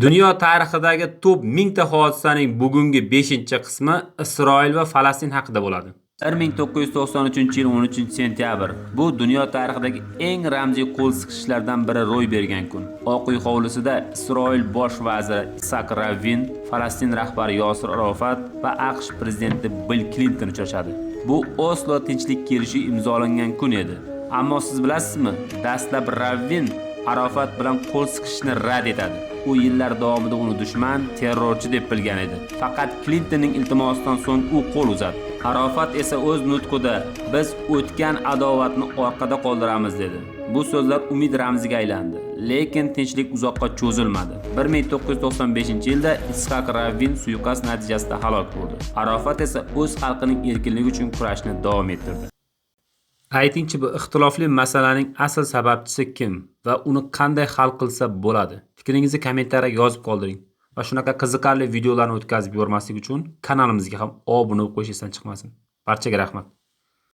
Dunyo tarixidagi top 1000 ta hodisaning bugungi 5-qismi Isroil va Falastin haqida bo'ladi. 1993-yil 13-sentyabr. Bu dunyo tarixidagi eng ramziy qo'l siqishlardan biri ro'y bergan kun. Oq uy hovlisida Isroil bosh vaziri Isak Rabin, Falastin rahbari Yosir Arofat va AQSh prezidenti Bill Clinton uchrashadi. Bu Oslo tinchlik kelishuvi imzolangan kun edi. Ammo siz bilasizmi, dastlab Rabin Arofat bilan qo'l siqishni rad etadi. U yillar davomida uni dushman, terrorchi deb bilgan edi. Faqat Clintonning iltimosidan so'ng u qo'l uzatdi. Arofat esa o'z nutqida biz o'tgan adovatni orqada qoldiramiz dedi. Bu so'zlar umid ramziga aylandi, lekin tinchlik uzoqqa cho'zilmadi. 1995-yilda Isak Rabin suiqasd natijasida halok bo'ldi. Arofat esa o'z xalqining erkinligi uchun kurashni davom ettirdi. Aytingchi, bu ixtilofli masalaning asl sababchisi kim va uni qanday hal qilsa bo'ladi? Fikringizni kommentariyaga yozib qoldiring. Va shunaqa qiziqarli videolarni o'tkazib yubormaslik uchun kanalimizga ham obuna bo'lib qo'yishingizdan chiqmasin. Barchaga rahmat.